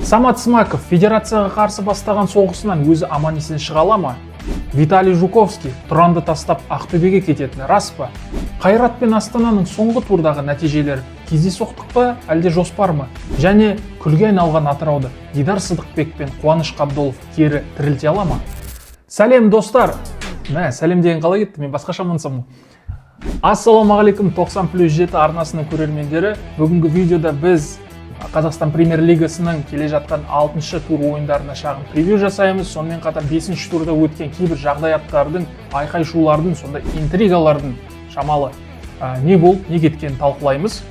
Самат Смаков федерацияға қарсы бастаған соғысынан өзі аман-есен шыға ала ма? Виталий Жуковский Тұранды тастап Ақтөбеге кететіні рас па? Қайрат пен Астананың соңғы турдағы нәтижелері кездейсоқтық па, әлде жоспар ма? Және күлге айналған Атырауды Дидар Сыдықбек пен Қуаныш Қабдолов кері тірілте ала ма? Сәлем достар! Сәлем деген қалай кетті? Мен басқаша мынсам. Ассалаумағалейкум 90+7 арнасының көрермендері. Бүгінгі видеода біз Қазақстан премьер-лигасының келе жатқан 6-шы тур ойындарына шағын превью жасаймыз. Сонымен қатар 5-ші турда өткен кейбір жағдаяттардың, айқай-шулардың, сонда интригалардың шамалы не болып, не кеткенін талқылаймыз.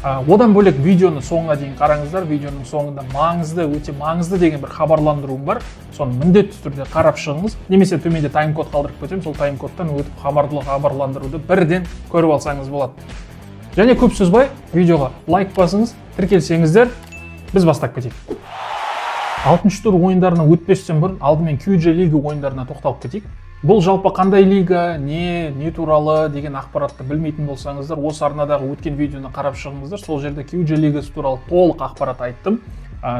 Одан бөлек видеоны соңына дейін қараңыздар. Видеоның соңында маңызды, өте маңызды деген бір хабарландыруым бар. Соны міндетті түрде қарап шығыңыз. Немесе төменде тайм-код қалдырып кетемін. Сол тайм-кодтан өтіп хабарландыруды бірден көріп алсаңыз болады. Және көп сөзбай, видеоға лайк басыңыз, тіркелсеңіздер, біз бастап кетейік. 6-шы тур ойындарына өтпестен бұрын алдымен QG лига ойындарына тоқталып кетейік. Бұл жалпы қандай лига, не туралы деген ақпаратты білмейтін болсаңыздар, осы арнадағы өткен видеоны қарап шығыңыздар. Сол жерде QG лигасы туралы толық ақпарат айттым.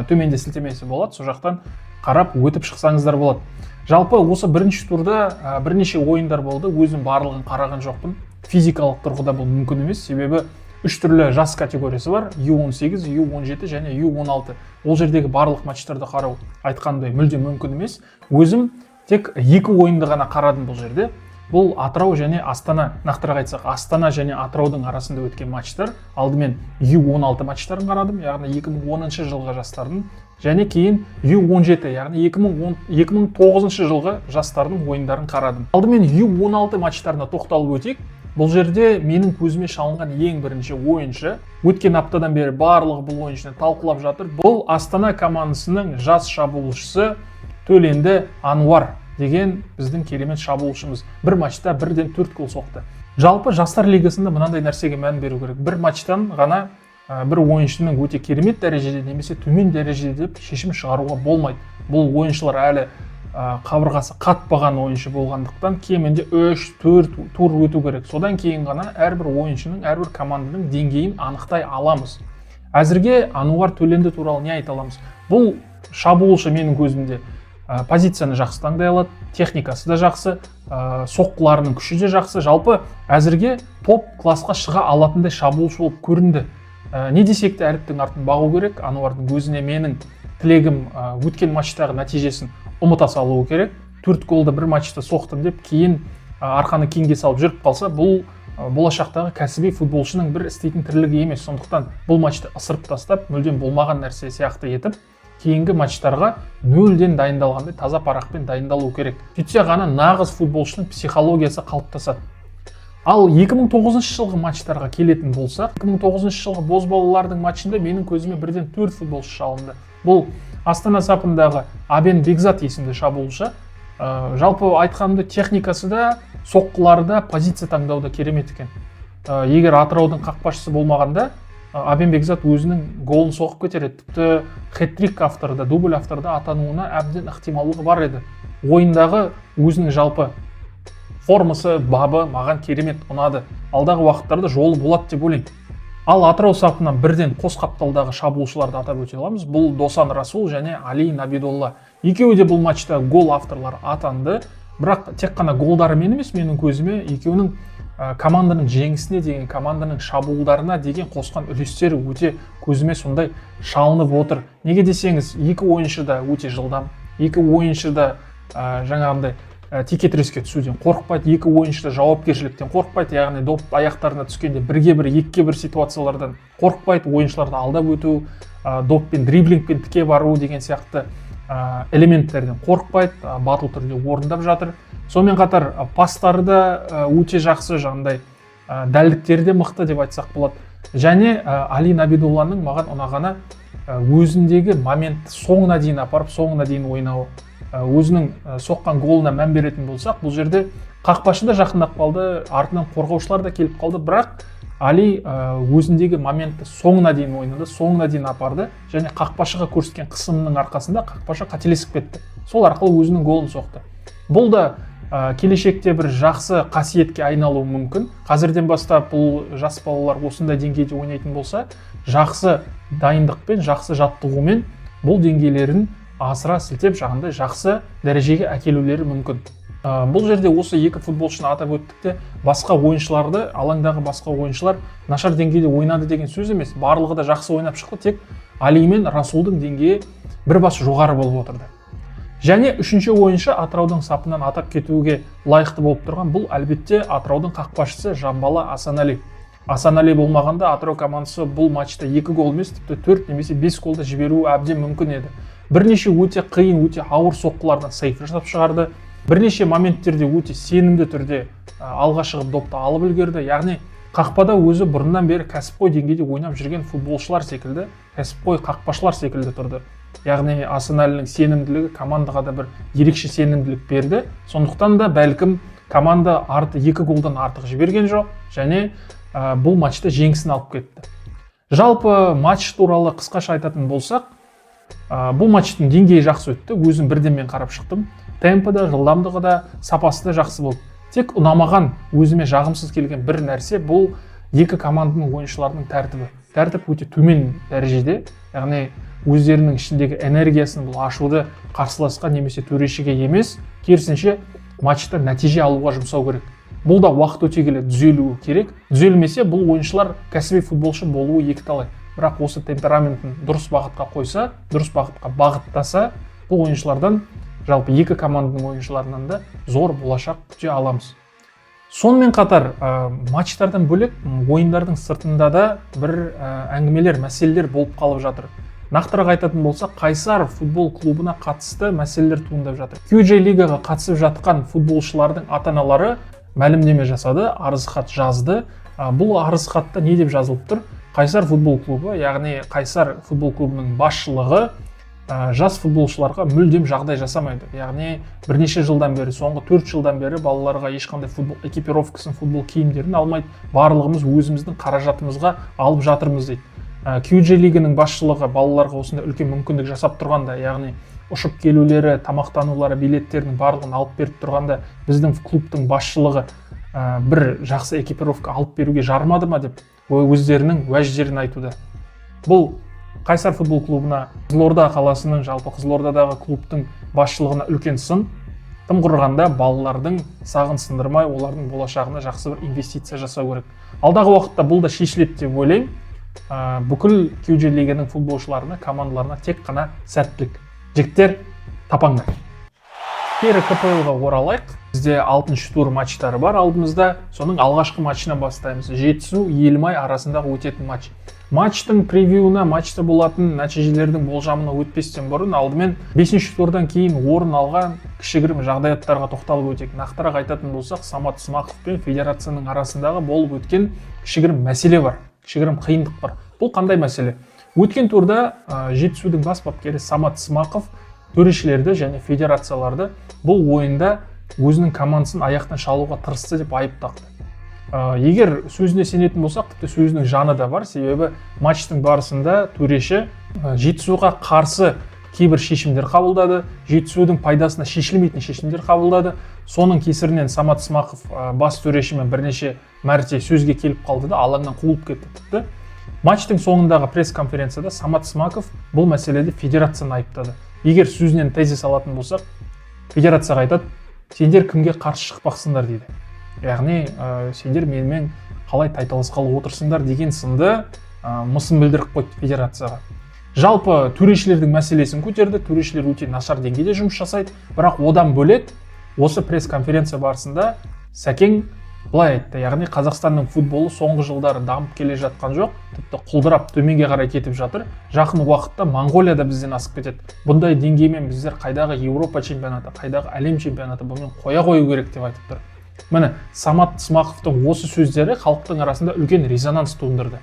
Төменде сілтемесі болады, сол жақтан қарап өтіп шықсаңыздар болады. Жалпы осы бірінші турда бірнеше ойындар болды. Өзім барлығын қараған жоқпын. Физикалық тұрғыда бұл мүмкін емес, себебі 3 түрлі жас категориясы бар: U18, U17 және U16. Ол жердегі барлық матчтарды қарау айтқандай мүлдем мүмкін емес. Өзім тек 2 ойынды ғана қарадым бұл жерде. Бұл Атырау және Астана, нақтырақ айтсақ, Астана және Атыраудың арасында өткен матчтар. Алдымен U16 матчтарын қарадым, яғни 2010 жылғы жастардың, және кейін U17, яғни 2009 жылғы жастардың ойындарын қарадым. Алдымен U16 матчтарына тоқталып өтейік. Бұл жерде менің көзіме шалынған ең бірінші ойыншы, өткен аптадан бері барлығы бұл ойыншыны талқылап жатыр. Бұл Астана командасының жас шабуылшысы Төленді Ануар деген біздің керемет шабуылшымыз. Бір матчта бірден 4 гол соқты. Жалпы жастар лигасында мынандай нәрсеге мән беру керек. Бір матчтан ғана бір ойыншының өте керемет дәрежеде немесе төмен дәрежеде деп шешім шығаруға болмайды. Бұл ойыншылар әлі қабырғасы қатпаған ойыншы болғандықтан кемінде 3-4 тур өту керек. Содан кейін ғана әрбір ойыншының, әрбір команданың деңгейін анықтай аламыз. Әзірге Ануар Төленді туралы не айта аламыз? Бұл шабуылшы менің көзімде позицияны жақсы таңдай алады, техникасы да жақсы, соққыларының күші де жақсы. Жалпы әзірге топ классқа шыға алатындай шабуылшы болып көрінді. Не десек те әріптің артын бағу керек. Ануардың өзіне менің тілегім өткен матчтағы нәтижесін ұмыта салуы керек. 4 голды бір матчта соқтым деп кейін арқаны кеңге салып жүріп қалса, бұл болашақтағы кәсіби футболшының бір істейтін тірлігі емес. Сондықтан бұл матчты ысырып тастап, мүлдем болмаған нәрсе сияқты етіп, кейінгі матчтарға нөлден дайындалғандай таза парақпен дайындалу керек. Сөйтсе ғана нағыз футболшының психологиясы қалыптасады. Ал 2009 жылғы матчтарға келетін болсақ, 2009 жылғы бозбалалардың матчында менің көзіме бірден 4 футболшы шалынды. Бұл Астана сапындағы Абен Бекзат есімді шабуылшы. Жалпы айтқанымда техникасы да, соққылары да, позиция таңдауда керемет екен. Егер Атыраудың қақпашысы болмағанда, Абен Бекзат өзінің голын соғып кетер еді. Тіпті хет-трик авторда, дубль авторда атануына әбден ықтималдығы бар еді. Ойындағы өзінің жалпы формасы, бабы маған керемет ұнады. Алдағы уақыттарда жолы болады деп ойлаймын. Ал Атырау сапынан бірден қос қапталдағы шабуылшыларды атап өте аламыз. Бұл Досан Расул және Али Набидолла. Екеуі де бұл матчта гол авторлары атанды. Бірақ тек қана голдарымен емес, менің көзіме екеуінің команданың жеңісіне деген, команданың шабуылдарына деген қосқан үлестері өте көзіме сондай шалынып отыр. Неге десеңіз, екі ойыншы да өте жылдам, екі ойыншы да жаңағындай текетіреске түсуден қорықпайды, екі ойыншы да жауапкершіліктен қорықпайды, яғни доп аяқтарына түскенде бірге бір, екіге бір ситуациялардан қорықпайды, ойыншыларды алдап өту, доппен, дриблингпен тіке бару деген сияқты элементтерден қорықпайды, батыл түрде орындап жатыр. Сонымен қатар пастары да өте жақсы, жаңағындай дәлдіктері де мықты деп айтсақ болады. Және Али Набидолланың маған ұнағаны өзіндегі моментті соңына дейін апарып, соңына дейін ойнауы. Өзінің соққан голына мән беретін болсақ, бұл жерде қақпашы да жақындап қалды, артынан қорғаушылар да келіп қалды, бірақ Али өзіндегі моментті соңына дейін ойнады, соңына дейін апарды және қақпашыға көрсеткен қысымның арқасында қақпашы қателесіп кетті. Сол арқылы өзінің голын соқты. Бұл да келешекте бір жақсы қасиетке айналуы мүмкін. Қазірден бастап бұл жас балалар осындай деңгейде ойнайтын болса, жақсы дайындықпен, жақсы жаттығумен бұл деңгейлерін асыра сілтеп жаңағындай жақсы дәрежеге әкелулері мүмкін. Бұл жерде осы екі футболшыны атап өттік те, басқа ойыншыларды, алаңдағы басқа ойыншылар нашар деңгейде ойнады деген сөз емес. Барлығы да жақсы ойнап шықты, тек Али мен Расулдың деңгейі бір бас жоғары болып отырды. Және үшінші ойыншы Атыраудың сапынан атап кетуге лайықты болып тұрған бұл әлбетте Атыраудың қақпашысы Жамбала Асанали. Асанали болмағанда Атырау командасы бұл матчта 2 гол емес, тіпті 4 немесе 5 голды жіберуі әбден мүмкін еді. Бірнеше өте қиын, өте ауыр соққылардан сейф жасап шығарды. Бірнеше моменттерде өте сенімді түрде алға шығып допты алып үлгерді. Яғни қақпада өзі бұрыннан бері кәсіпқой деңгейде ойнап жүрген футболшылар секілді, кәсіпқой қақпашылар секілді тұрды. Яғни Асаналиның сенімділігі командаға да бір ерекше сенімділік берді. Сондықтан да бәлкім команда 2 голдан артық жіберген жоқ және бұл матчта жеңісін алып кетті. Жалпы матч туралы қысқаша айтатын болсақ, бұл матчтың деңгейі жақсы өтті. Өзім бірден мен қарап шықтым. Темпі да, жылдамдығы да, сапасы да жақсы болды. Тек ұнамаған, өзіме жағымсыз келген бір нәрсе бұл екі команданың ойыншыларының тәртібі. Тәртіп өте төмен дәрежеде, яғни өздерінің ішіндегі энергиясын бұл ашуды қарсыласқа немесе төрешіге емес, керісінше матчта нәтиже алуға жұмсау керек. Бұл да уақыт өте келе түзелуі керек. Түзелмесе бұл ойыншылар кәсіби футболшы болуы екіталай. Бірақ осы темпераментін дұрыс бағытқа қойса, дұрыс бағытқа бағыттаса, бұл ойыншылардан, жалпы екі команданың ойыншыларынан да зор болашақ күте аламыз. Сонымен қатар матчтардан бөлек ойындардың сыртында да бір әңгімелер, мәселелер болып қалып жатыр. Нақтырақ айтатын болсақ, Қайсар футбол клубына қатысты мәселелер туындап жатыр. QJ лигаға қатысып жатқан футболшылардың ата-аналары мәлімдеме жасады, арыз хат жазды. Бұл арыз хатта не деп жазылып тұр? Қайсар футбол клубы, яғни Қайсар футбол клубының басшылығы жас футболшыларға мүлдем жағдай жасамайды. Яғни бірнеше жылдан бері, соңғы 4 жылдан бері балаларға ешқандай футбол экипировкасын, футбол киімдерін алмайды. Барлығымыз өзіміздің қаражатымызға алып жатырмыз дейді. QJ лиганың басшылығы балаларға осындай үлкен мүмкіндік жасап тұрғанда, яғни ұшып келулері, тамақтанулары, билеттерінің барлығын алып беріп тұрғанда, біздің клубтың басшылығы бір жақсы экипировка алып беруге жармады ма деп өздерінің уәждерін айтуда. Бұл Қайсар футбол клубына, Қызылорда қаласының, жалпы Қызылордадағы клубтың басшылығына үлкен сын. Тым құрғанда балалардың сағын сындырмай, олардың болашағына жақсы бір инвестиция жасау керек. Алдағы уақытта бұл да шешіледі деп ойлаймын. Бүкіл QJ лиганың футболшыларына, командаларына тек қана сәттілік. Жігіттер, тапаңдар. Кері КПЛ-ға оралайық. Бізде 6-шы тур матчтары бар алдымызда. Соның алғашқы матчына бастаймыз. Жетісу, Елімай арасындағы өтетін матч. Матчтың превьюна, матчта болатын нәтижелердің болжамына өтпестен бұрын алдымен 5-ші турдан кейін орын алған кішігірім жағдаяттарға тоқталып өтейік. Нақтырақ айтатын болсақ, Самат Смақов пен федерацияның арасындағы болып өткен кішігірім мәселе бар, кішігірім қиындық бар. Бұл қандай мәселе? Өткен турда Жетісудің бас бапкері Самат Смақов төрешілерді және федерацияларды бұл ойында өзінің командасын аяқтан шалуға тырысты деп айыптады. Егер сөзіне сенетін болсақ, тіпті сөзінің жаны да бар, себебі матчтың барысында төреші Жетісуға қарсы кейбір шешімдер қабылдады, Жетісудің пайдасына шешілмейтін шешімдер қабылдады. Соның кесірінен Самат Смақов бас төрешімен бірнеше мәрте сөзге келіп қалды да алаңнан қуылып кетті. Матчтың соңындағы пресс-конференцияда Самат Смақов бұл мәселеде федерацияны айыптады. Егер сөзінен тезис алатын болсақ, федерацияға айтады, сендер кімге қарсы шықпақсыңдар дейді. Яғни сендер менімен қалай тайталасқалы отырсыңдар деген сынды мысын білдіріп қойды федерацияға. Жалпы төрешілердің мәселесін көтерді, төрешілер өте нашар деңгейде жұмыс жасайды, бірақ одан бөлек осы пресс-конференция барысында Сәкең былай айтты, яғни Қазақстанның футболы соңғы жылдары дамып келе жатқан жоқ, тіпті құлдырап төменге қарай кетіп жатыр. Жақын уақытта Моңғолия да бізден асып кетеді. Бұндай деңгеймен біздер қайдағы Еуропа чемпионаты, қайдағы әлем чемпионаты бұны қоя қою керек деп айтып тұр. Міне, Самат Смақовтың осы сөздері халықтың арасында үлкен резонанс туындырды.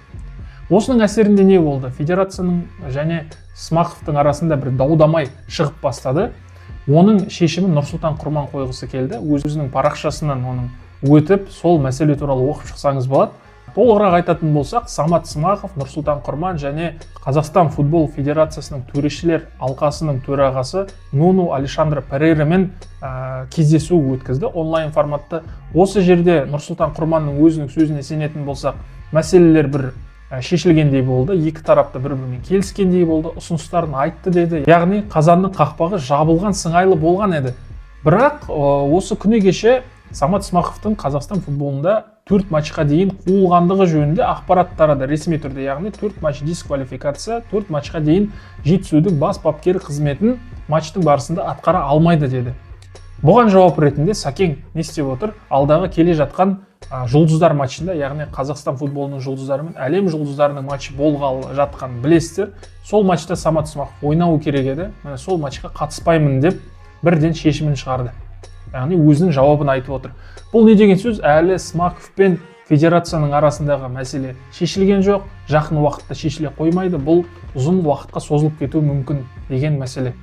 Осының әсерінде не болды? Федерацияның және Смақовтың арасында бір дау-дамай шығып бастады. Оның шешімін Нұрсұлтан Құрман қойғысы келді. Өзінің парақшасынан оның өтіп, сол мәселе туралы оқып шықсаңыз болады. Толығырақ айтатын болсақ, Самат Смақов, Нұрсұлтан Құрман және Қазақстан футбол федерациясының төрешілер алқасының төрағасы Нуну Алешандро Перейрамен кездесу өткізді онлайн форматта. Осы жерде Нұрсұлтан Құрманның өзінің сөзіне сенетін болсақ, мәселелер бір шешілгендей болды, екі тарапты бір-бірімен келіскендей болды, ұсыныстарын айтты деді. Яғни қазанның қақпағы жабылған, сыңайлы болған еді. Бірақ осы күні кеше Самат Смақовтың Қазақстан футболында 4 матчқа дейін қуылғандығы жөнінде ақпарат тарады ресми түрде. Яғни 4 матч дисквалификация, 4 матчқа дейін жетісудің бас бапкері қызметін матчтың барысында атқара алмайды деді. Бұған жауап ретінде Сакең не істеп отыр? Алдағы келе жатқан жұлдыздар матчында, яғни Қазақстан футболының жұлдыздары мен әлем жұлдыздарының матчы болғалы жатқан білесіздер. Сол матчта Самат Смақов ойнауы керек еді. Міне сол матчқа қатыспаймын деп бірден шешімін шығарды. Яғни өзінің жауабын айтып отыр. Бұл не деген сөз? Әлі Смақов пен федерацияның арасындағы мәселе шешілген жоқ, жақын уақытта шешіле қоймайды. Бұл ұзын уақытқа созылып кетуі мүмкін деген мәселе.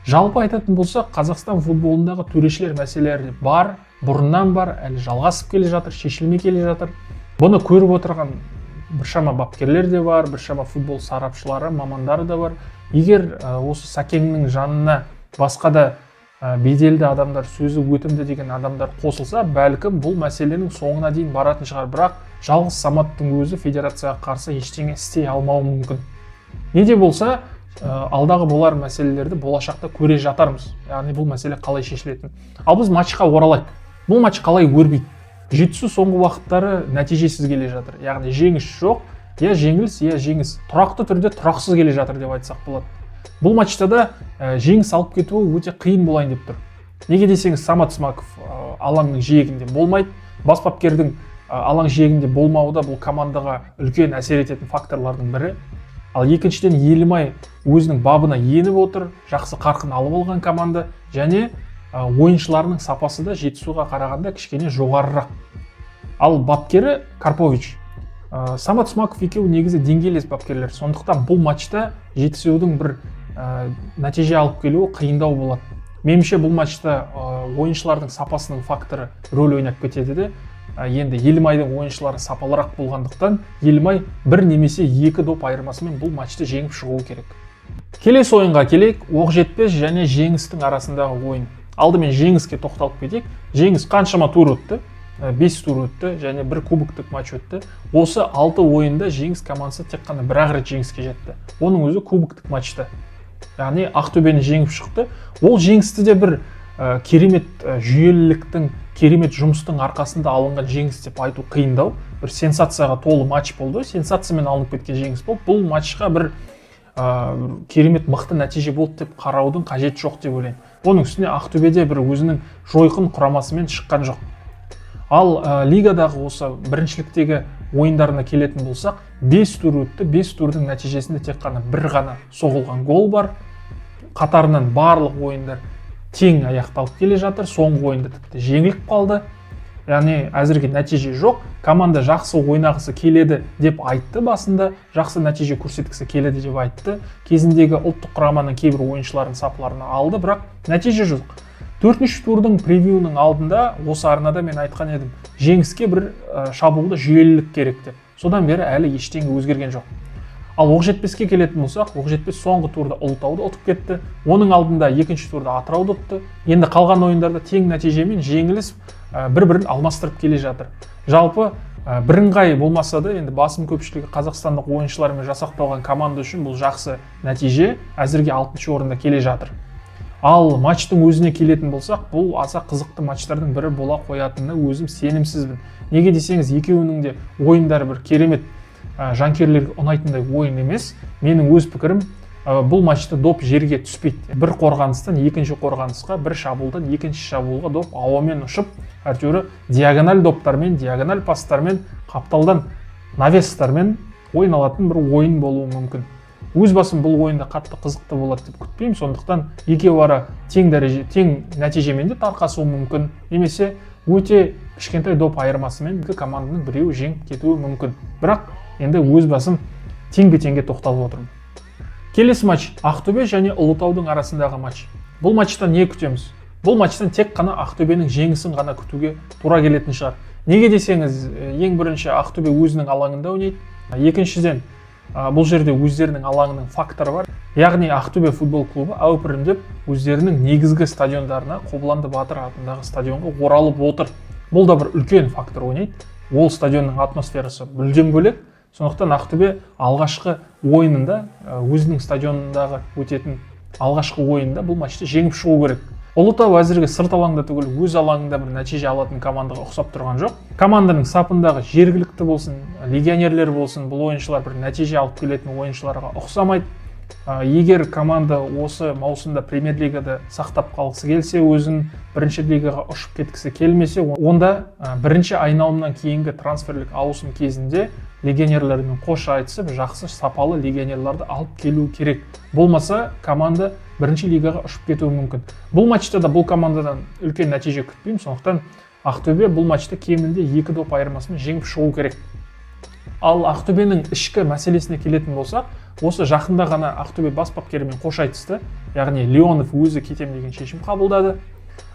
Жалпы айтатын болса, Қазақстан футболындағы төрешілер мәселелері бар, бұрыннан бар, әлі жалғасып келе жатыр, шешілмей келе жатыр. Бұны көріп отырған біршама бапкерлер де бар, біршама футбол сарапшылары, мамандары да бар. Егер осы Сакеңнің жанына басқа да беделді адамдар, сөзі өтімді деген адамдар қосылса, бәлкім бұл мәселенің соңына дейін баратын шығар. Бірақ жалғыз Саматтың өзі федерацияға қарсы ештеңе істей алмауы мүмкін. Не де болса, алдағы болар мәселелерді болашақта көре жатармыз. Яғни бұл мәселе қалай шешілетін. Ал біз матчқа оралайық. Бұл матч қалай өрбиді? Жетісу соңғы уақыттары нәтижесіз келе жатыр. Яғни жеңіс жоқ, я жеңіліс, я жеңіс. Тұрақты түрде тұрақсыз келе жатыр деп айтсақ болады. Бұл матчта да жеңіс алып кетуі өте қиын болайын деп тұр. Неге десеңіз, Самат Смақов алаңның жиегінде болмайды. Бас бапкердің алаң жиегінде болмауы да бұл командаға үлкен әсер ететін факторлардың бірі. Ал екіншіден, Елімай өзінің бабына еніп отыр, жақсы қарқын алып алған команда, және ойыншыларының сапасы да Жетісуға қарағанда кішкене жоғарырақ. Ал бапкері Карпович, Самат Смақов екеуі негізі деңгейлес бапкерлер. Сондықтан бұл матчта Жетісудың бір нәтиже алып келуі қиындау болады. Меніңше бұл матчта ойыншылардың сапасының факторы рөл ойнап кетеді де. Енді Елімайдың ойыншылары сапалырақ болғандықтан, Елімай бір немесе екі доп айырмасымен бұл матчты жеңіп шығуы керек. Келесі ойынға келейік. Оқжетпес және жеңістің арасындағы ойын. Алдымен жеңіске тоқталып кетейік. Жеңіс қаншама тур өтті? 5 тур өтті және бір кубоктық матч өтті. Осы 6 ойында жеңіс командасы тек қана бір рет жеңіске жетті. Оның өзі кубоктық матчта. Яғни Ақтөбені жеңіп шықты. Ол жеңісті де бір керемет жүйеліліктің, керемет жұмыстың арқасында алынған жеңіс деп айту қиындау. Бір сенсацияға толы матч болды. Сенсациямен алынып кеткен жеңіс болды. Бұл матчқа бір керемет мықты нәтиже болды деп қараудың қажеті жоқ деп ойлаймын. Оның үстіне Ақтөбеде бір өзінің жойқын құрамасымен шыққан жоқ. Ал лигадағы осы біріншіліктегі ойындарына келетін болсақ, 5 тур өтті. 5 турдың нәтижесінде тек қана бір ғана соғылған гол бар. Қатарынан барлық ойындар тең аяқталып келе жатыр. Соңғы ойында тіпті жеңіліп қалды. Яғни әзірге нәтиже жоқ. Команда жақсы ойнағысы келеді деп айтты басында, жақсы нәтиже көрсеткісі келеді деп айтты. Кезіндегі ұлттық құраманың кейбір ойыншыларын сапыларына алды, бірақ нәтиже жоқ. 4-ші турдың превьюінің алдында осы арнада мен айтқан едім, жеңіске бір шабуылда жүйелілік керек деп. Содан бері әлі ештеңе өзгерген жоқ. Ал Оқжетпеске келетін болсақ, Оқжетпес соңғы турда Ұлытауды ұтып кетті. Оның алдында 2-ші турда Атырауды ұтты. Енді қалған ойындарда тең нәтижемен жеңіліс бір-бірін алмастырып келе жатыр. Жалпы бірыңғай болмаса да, енді басым көпшілігі қазақстандық ойыншылармен жасақталған команда үшін бұл жақсы нәтиже. Әзірге 6-ші орында келе жатыр. Ал матчтың өзіне келетін болсақ, бұл аса қызықты матчтардың бірі бола қоятынына өзім сенімсізбін. Неге десеңіз, екеуінің де ойындары бір керемет жанкерлерге ұнайтындай ойын емес. Менің өз пікірім, бұл матчта доп жерге түспейді. Бір қорғаныстан екінші қорғанысқа, бір шабуылдан екінші шабуылға доп ауамен ұшып, әртеуір диагональ доптармен, диагональ пастармен, қапталдан навестармен ойналатын бір ойын болуы мүмкін. Өз басым бұл ойында қатты қызықты болады деп күтпеймін. Сондықтан екеуі ара тең нәтижемен де тарқасуы мүмкін, немесе өте кішкентай доп айырмасымен екі команданың біреуі жеңіп кетуі мүмкін. Бірақ енді өз басым теңбе-теңге тоқталып отырмын. Келесі матч Ақтөбе және Ұлытаудың арасындағы матч. Бұл матчтан не күтеміз? Бұл матчтан тек қана Ақтөбенің жеңісін ғана күтуге тура келетін шығар. Неге десеңіз, ең бірінші Ақтөбе өзінің алаңында ойнайды. Екіншіден, бұл жерде өздерінің алаңының факторы бар. Яғни Ақтөбе футбол клубы әупірімдеп өздерінің негізгі стадиондарына, Қобыланды Батыр атындағы стадионға оралып отыр. Бұл да бір үлкен фактор ойнайды. Ол стадионның атмосферасы мүлдем бөлек. Сондықтан Ақтөбе алғашқы ойынында, өзінің стадионындағы өтетін алғашқы ойында бұл матчты жеңіп шығу керек. Ұлытау әзірге сырт алаңда түгіл өз алаңында бір нәтиже алатын командаға ұқсап тұрған жоқ. Команданың сапындағы жергілікті болсын, легионерлер болсын, бұл ойыншылар бір нәтиже алып келетін ойыншыларға ұқсамайды. Егер команда осы маусымда премьер-лигада сақтап қалғысы келсе, өзін бірінші лигаға ұшып кеткісі келмесе, онда бірінші айналымнан кейінгі трансферлік ауысым кезінде легионерлермен қош айтысып, жақсы сапалы легионерларды алып келу керек. Болмаса команда бірінші лигаға ұшып кетуі мүмкін. Бұл матчта да бұл командадан үлкен нәтиже күтпеймін, сондықтан Ақтөбе бұл матчта кемінде 2 доп айырмасымен жеңіп шығу керек. Ал Ақтөбенің ішкі мәселесіне келетін болсақ, осы жақында ғана Ақтөбе бас бапкерімен қош айтысты. Яғни Леонов өзі кетем деген шешім қабылдады.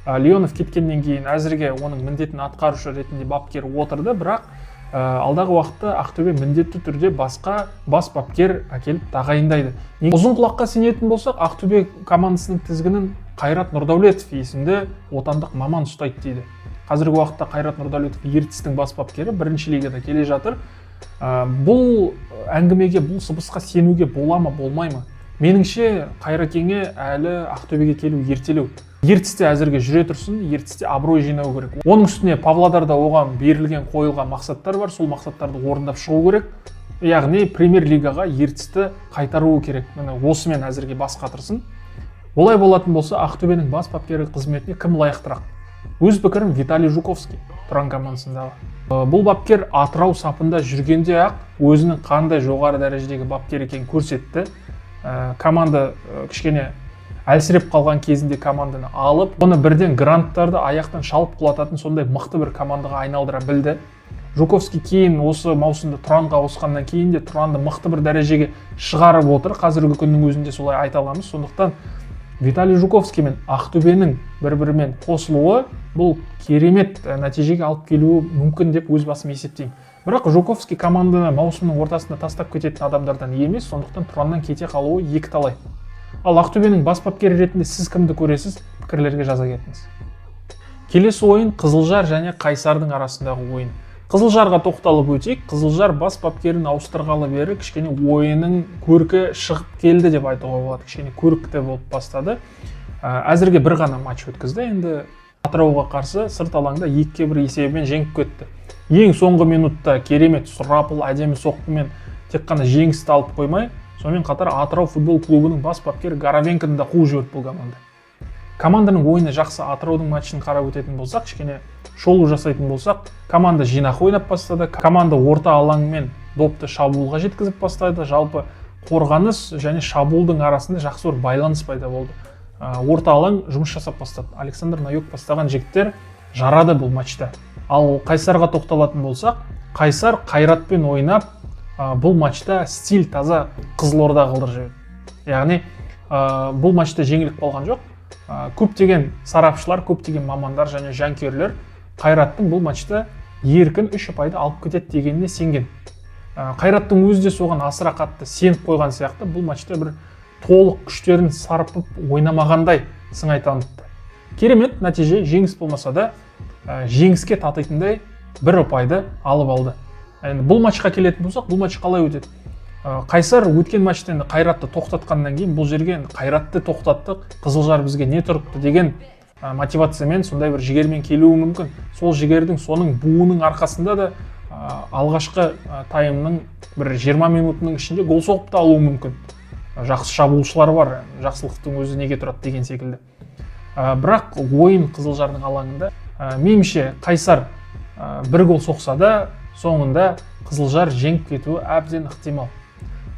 Леонов кеткеннен кейін әзірге оның міндетін атқарушы ретінде бапкер отырды, бірақ алдағы уақытта Ақтөбе міндетті түрде басқа бас бапкер әкеліп тағайындайды. Ұзын құлаққа сенетін болсақ, Ақтөбе командасының тізгінін Қайрат Нұрдәулетов есімді отандық маман ұстайды дейді. Қазіргі уақытта Қайрат Нұрдәулетов Ертістің бас бапкері, бірінші лигада келе жатыр. Бұл әңгімеге, бұл сыбысқа сенуге бола ма, болмай ма? Меніңше Қайракеңе әлі Ақтөбеге келу ертелеу. Ертісте әзірге жүре тұрсын, Ертісте абырой жинау керек. Оның үстіне Павлодарда оған берілген қойылған мақсаттар бар, сол мақсаттарды орындап шығу керек. Яғни премьер-лигаға Ертісті қайтаруы керек. Міне осымен әзірге бас қатырсын. Олай болатын болса, Ақтөбенің бас бапкері қызметіне кім лайықтырақ? Өз пікірім Виталий Жуковский, Тұран командасындағы. Бұл бапкер Атырау сапында жүргенде ақ өзінің қандай жоғары дәрежедегі бапкер екенін көрсетті. Команда кішкене әлсіреп қалған кезінде команданы алып, оны бірден гранттарды аяқтан шалып құлататын сондай мықты бір командаға айналдыра білді. Жуковский кейін осы маусымда Тұранға ауысқаннан кейін де Тұранды мықты бір дәрежеге шығарып отыр. Қазіргі күннің өзінде солай айта аламыз. Сондықтан Виталий Жуковский мен Ақтөбенің бір-бірімен қосылуы бұл керемет нәтижеге алып келуі мүмкін деп өз басым есептеймін. Бірақ Жуковский команданы маусымның ортасында тастап кететін адамдардан емес, сондықтан Тұраннан кете қалуы екі талай. Ал Ақтөбенің бас бапкері ретінде сіз кімді көресіз? Пікірлерге жаза кетіңіз. Келесі ойын Қызылжар және Қайсардың арасындағы ойын. Қызылжарға тоқталып өтейік. Қызылжар бас бапкерін ауыстырғалы бері кішкене ойының көркі шығып келді деп айтуға болады. Кішкене көрікті болып бастады. Әзірге бір ғана матч өткізді. Енді Атырауға қарсы сырт алаңда 2-1 есебімен жеңіп кетті. Ең соңғы минутта керемет сұрапыл әдемі соққымен тек қана жеңісті алып қоймай, сонымен қатар Атырау футбол клубының бас бапкері Горовенконы да қуып жіберді бұл команда. Команданың ойыны жақсы. Атыраудың матчын қарап өтетін болсақ, кішкене шолу жасайтын болсақ, команда жинақ ойнап бастады. Команда орта алаңмен допты шабуылға жеткізіп бастады. Жалпы қорғаныс және шабуылдың арасында жақсы бір байланыс пайда болды. Орта алаң жұмыс жасап бастады. Александр Найок бастаған жігіттер жарады бұл матчта. Ал Қайсарға тоқталатын болсақ, Қайсар Қайратпен ойнап, бұл матчта стиль таза Қызылорда қылдырып жіберді. Яғни бұл матчта жеңіліп қалған жоқ. Көптеген сарапшылар, көптеген мамандар және жанкүйерлер Қайраттың бұл матчта еркін 3 ұпайды алып кетеді дегеніне сенген. Қайраттың өзі де соған асыра қатты сеніп қойған сияқты, бұл матчта бір толық күштерін сарпып ойнамағандай сыңай танытты. Керемет нәтиже, жеңіс болмаса да жеңіске татитындай 1 ұпайды алып алды. Енді бұл матчқа келетін болсақ, бұл матч қалай өтеді? Қайсар өткен матчта енді Қайратты тоқтатқаннан кейін бұл жерге Қайратты тоқтаттық, Қызылжар бізге не тұрыпты деген мотивациямен, сондай бір жігермен келуі мүмкін. Сол жігердің, соның буының арқасында да алғашқы таймның бір 20 минутының ішінде гол соғып та алуы мүмкін. Жақсы шабуылшылар бар, жақсылықтың өзі неге тұрады деген секілді. Бірақ ойын Қызылжардың алаңында, меніңше Қайсар 1 гол соқса да, соңында Қызылжар жеңіп кетуі әбден ықтимал.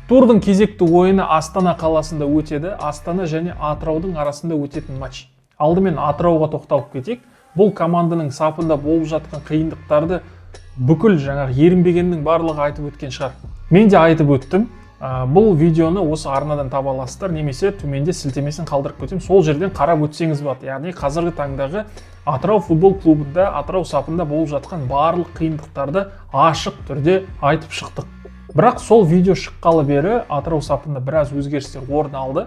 Турдың кезекті ойыны Астана қаласында өтеді. Астана және Атыраудың арасында өтетін матч. Алдымен Атырауға тоқталып кетейік. Бұл команданың сапында болып жатқан қиындықтарды бүкіл жаңағы ерінбегеннің барлығы айтып өткен шығар. Мен де айтып өттім. Бұл видеоны осы арнадан таба аласыздар, немесе төменде сілтемесін қалдырып кетемін. Сол жерден қарап өтсеңіз болады. Яғни қазіргі таңдағы Атырау футбол клубында, Атырау сапында болып жатқан барлық қиындықтарды ашық түрде айтып шықтық. Бірақ сол видео шыққалы бері Атырау сапында біраз өзгерістер орын алды.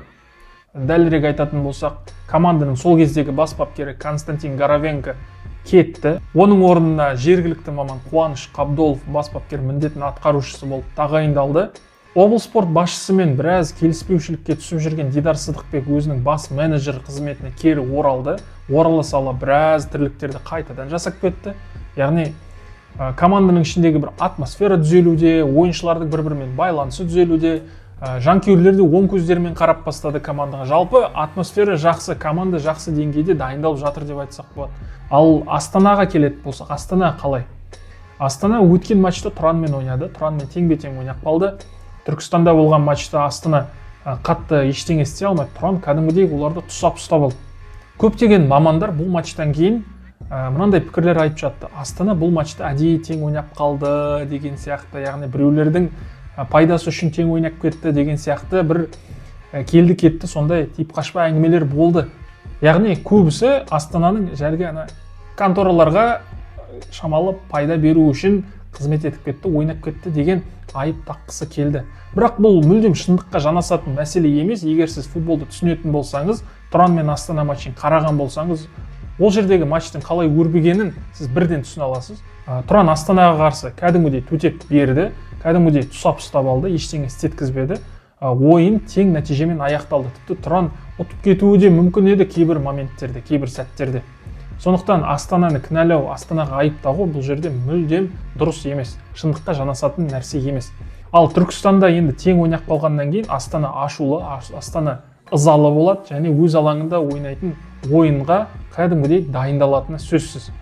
Дәлірек айтатын болсақ, команданың сол кездегі бас бапкері Константин Горовенко кетті. Оның орнына жергілікті маман Қуаныш Қабдолов бас бапкер міндетін атқарушысы болып тағайындалды. Облспорт басшысымен біраз келіспеушілікке түсіп жүрген Дидар Сыдықбек өзінің бас менеджер қызметіне кері оралды. Орала сала біраз тірліктерді қайтадан жасап кетті. Яғни команданың ішіндегі бір атмосфера түзелуде, ойыншылардың бір-бірімен байланысы түзелуде, жанкүйерлер де оң көздермен қарап бастады командаға. Жалпы атмосфера жақсы, команда жақсы деңгейде дайындалып жатыр деп айтсақ болады. Ал Астанаға келетін болсақ, Астана қалай? Астана өткен матчта Тұранмен ойнады. Тұранмен тең-бе-тең ойнап қалды. Түркістанда болған матчта Астана қатты ештеңе істей алмайды. Тұран кәдімгідей оларды тұсап ұстап алды. Көптеген мамандар бұл матчтан кейін мынандай пікірлер айтып жатты. Астана бұл матчта әдейі тең ойнап қалды деген сияқты, яғни біреулердің пайдасы үшін тең ойнап кетті деген сияқты бір келді кетті сондай тип қашпа әңгімелер болды. Яғни көбісі Астананың жәрге контораларға шамалы пайда беру үшін қызмет етіп кетті, ойнап кетті деген айып таққысы келді. Бірақ бұл мүлдем шындыққа жанасатын мәселе емес. Егер сіз футболды түсінетін болсаңыз, Тұран мен Астана матчын қараған болсаңыз, ол жердегі матчтың қалай өрбігенін сіз бірден түсіне аласыз. Тұран Астанаға қарсы кәдімгідей төтеп берді, кәдімгідей тұсап ұстап алды, ештеңе істеткізбеді. Ойын тең нәтижемен аяқталды. Тіпті Тұран ұтып кетуі де мүмкін еді кейбір моменттерде, кейбір сәттерде. Сондықтан Астананы кінәлау, Астанаға айыптау бұл жерде мүлдем дұрыс емес, шындыққа жанасатын нәрсе емес. Ал Түркістанда енді тең ойнап қалғаннан кейін Астана ашулы, Астана ызалы болады және өз алаңында ойнайтын ойынға кәдімгідей дайындалатыны сөзсіз.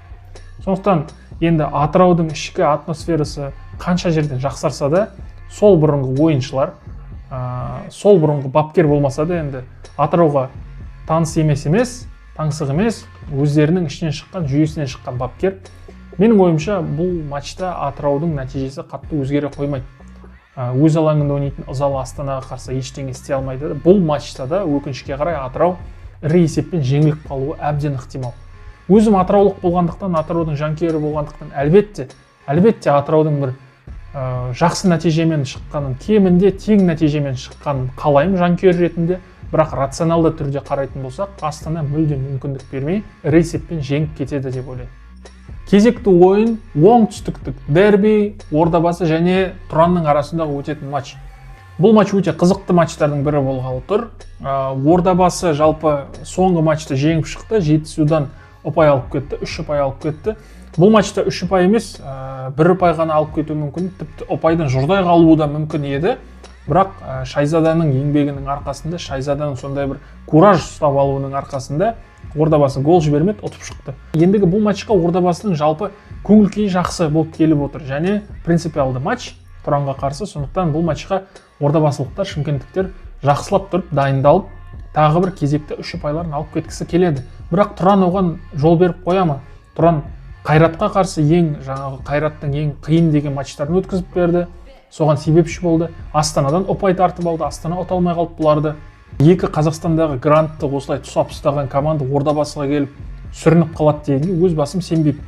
Сондықтан енді Атыраудың ішкі атмосферасы қанша жерден жақсарса да, сол бұрынғы ойыншылар, сол бұрынғы бапкер болмаса да енді Атырауға таныс емес, таңсық емес, өздерінің ішінен шыққан, жүйесінен шыққан бапкер. Менің ойымша бұл матчта Атыраудың нәтижесі қатты өзгере қоймайды. Өз алаңында ойнайтын ызалы Астанаға қарсы ештеңе істей алмайды. Бұл матчта да өкінішке қарай Атырау ірі есеппен жеңіліп қалуы әбден ықтимал. Өзім атыраулық болғандықтан, Атыраудың жанкүйері болғандықтан әлбетте Атыраудың бір жақсы нәтижемен шыққанын, кемінде тең нәтижемен шыққанын қалаймын жанкүйер ретінде. Бірақ рационалды түрде қарайтын болсақ, Астана мүлдем мүмкіндік бермей, ірі есеппен жеңіп кетеді деп ойлаймын. Кезекті ойын оңтүстіктік дерби, Ордабасы және Тұранның арасындағы өтетін матч. Бұл матч өте қызықты матчтардың бірі болғалы тұр. Ордабасы жалпы соңғы матчта жеңіп шықты, Жетісудан ұпай алып кетті, 3 ұпай алып кетті. Бұл матчта 3 ұпай емес, 1 ұпай ғана алып кетуі мүмкін, тіпті ұпайдан жұрдай қалуы да мүмкін еді. Бірақ Шайзаданың еңбегінің арқасында, Шайзаданың сондай бір кураж ұстап алуының арқасында Ордабасы гол жібермеді, ұтып шықты. Ендігі бұл матчқа Ордабасының жалпы көңіл-күйі жақсы болып келіп отыр және принципиалды матч Тұранға қарсы. Сондықтан бұл матчқа ордабасылықтар, шымкенттіктер жақсылап тұрып, дайындалып, тағы бір кезекті 3 ұпайларын алып кеткісі келеді. Бірақ Тұран оған жол беріп қоя ма? Тұран Қайратқа қарсы Қайраттың ең қиын деген матчтарын өткізіп берді. Соған себепші болды. Астанадан ұпай тартып алды. Астана ұта алмай қалды бұларды. Екі Қазақстандағы грантты осылай тұсап ұстаған команда Ордабасыға келіп сүрініп қалады дегенге өз басым сенбеймін.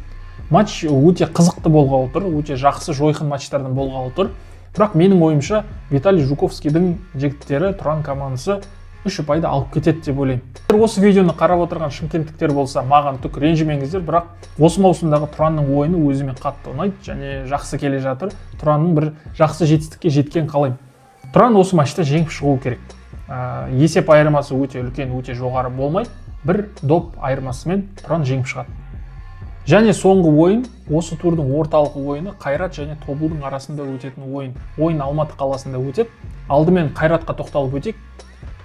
Матч өте қызықты болғалы тұр, өте жақсы жойқын матчтардан болғалы тұр. Бірақ менің ойымша Виталий Жуковскийдің жігіттері, Тұран командасы 3 ұпайды алып кетеді деп ойлаймын. Осы видеоны қарап отырған шымкенттіктер болса, маған түк ренжімеңіздер, бірақ осы маусымдағы Тұранның ойыны өзіме қатты ұнайды және жақсы келе жатыр. Тұранның бір жақсы жетістікке жеткен қалаймын. Тұран осы матчта жеңіп шығу керек. Есеп айырмасы өте үлкен, өте жоғары болмайды. Бір доп айырмасымен Тұран жеңіп шығады. Және соңғы ойын, осы турдың орталық ойыны Қайрат және Тобылдың арасында өтетін ойын. Ойын Алматы қаласында өтеді. Алдымен Қайратқа тоқталып өтейік.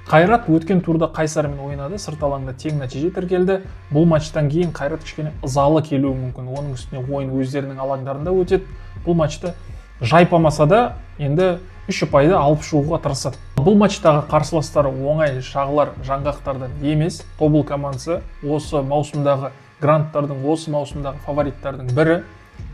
Қайрат өткен турда Қайсармен ойнады, сырт алаңда тең нәтиже тіркелді. Бұл матчтан кейін Қайрат кішкене ызалы келуі мүмкін. Оның үстіне ойын өздерінің алаңдарында өтеді. Бұл матчты жайпамаса да енді 3 ұпайды алып шығуға тырысады. Бұл матчтағы қарсыластары оңай шағылар жаңғақтардан емес. Тобыл командасы осы маусымдағы гранттардың, осы маусымдағы фавориттардың бірі.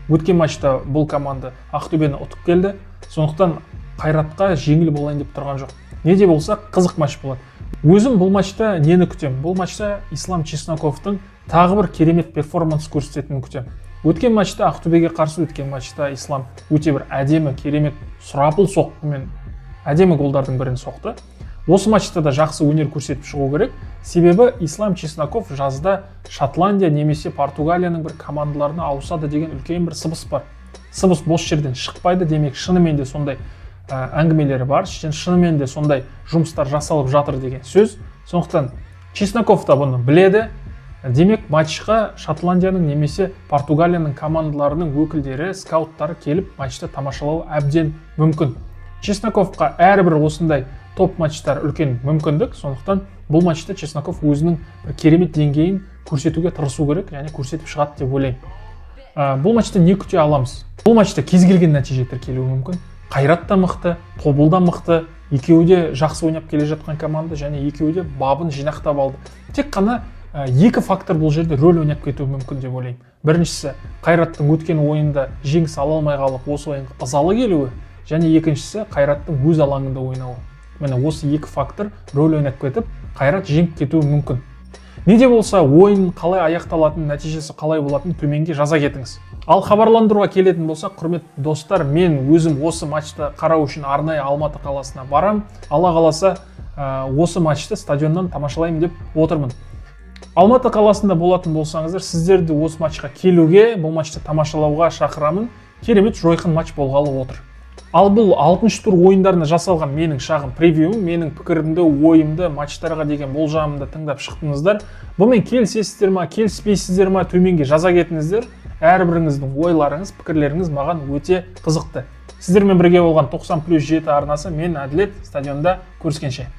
Өткен матчта бұл команда Ақтөбені ұтып келді. Сондықтан Қайратқа жеңіл болайын деп тұрған жоқ. Не де болса қызық матч болады. Өзім бұл матчта нені күтем? Бұл матчта Ислам Чесноковтың тағы бір керемет перформанс көрсететінін күтем. Өткен матчта Ақтөбеге қарсы өткен матчта Ислам өте бір әдемі, керемет сұрапыл соққымен әдемі голдардың бірін соқты. осы матчта да жақсы өнер көрсетіп шығу керек. Себебі Ислам Чесноков жазда Шотландия немесе Португалияның бір командаларына ауысады деген үлкен бір сыбыс бар. Сыбыс бос жерден шықпайды, демек шынымен де сондай әңгімелері бар, шынымен де сондай жұмыстар жасалып жатыр деген сөз. Сондықтан Чесноков та бұны біледі. Демек матчқа Шотландияның немесе Португалияның командаларының өкілдері, скауттары келіп матчты тамашалау әбден мүмкін. Чесноковқа әрбір осындай топ матчтар үлкен мүмкіндік, сондықтан бұл матчта Чесноков өзінің бір керемет деңгейін көрсетуге тырысу керек, яғни көрсетіп шығады деп ойлаймын. Бұл матчта не күте аламыз? Бұл матчта кез келген нәтиже тіркелуі мүмкін. Қайрат та мықты, Тобыл да мықты, екеуі де жақсы ойнап келе жатқан команда және екеуі де бабын жинақтап алды. Тек қана екі фактор бұл жерде рөл ойнап кетуі мүмкін деп ойлаймын. Біріншісі, Қайраттың өткен ойында жеңіс ала алмай қалып, осы ойынға ызалы келуі, және екіншісі, Қайраттың өз алаңында ойнауы. Міне осы екі фактор рөл ойнап кетіп, Қайрат жеңіп кетуі мүмкін. Не де болса, ойын қалай аяқталатын, нәтижесі қалай болатын төменге жаза кетіңіз. Ал хабарландыруға келетін болса, құрметті достар, мен өзім осы матчты қарау үшін арнайы Алматы қаласына барам. Алла қаласа, осы матчты стадионнан тамашалаймын деп отырмын. Алматы қаласында болатын болсаңыздар, сіздерді осы матчқа келуге, бұл матчты тамашалауға шақырамын. Керемет жойқын матч болғалы отыр. Ал бұл 6-шы тур ойындарына жасалған менің шағын превьюім, менің пікірімді, ойымды, матчтарға деген болжамымды тыңдап шықтыңыздар. Бұмен келісесіздер ма, келіспейсіздер ма, төменге жаза кетіңіздер. Әрбіріңіздің ойларыңыз, пікірлеріңіз маған өте қызықты. Сіздермен бірге болған 90+7 арнасы, мен Әділет, стадионда көріскенше.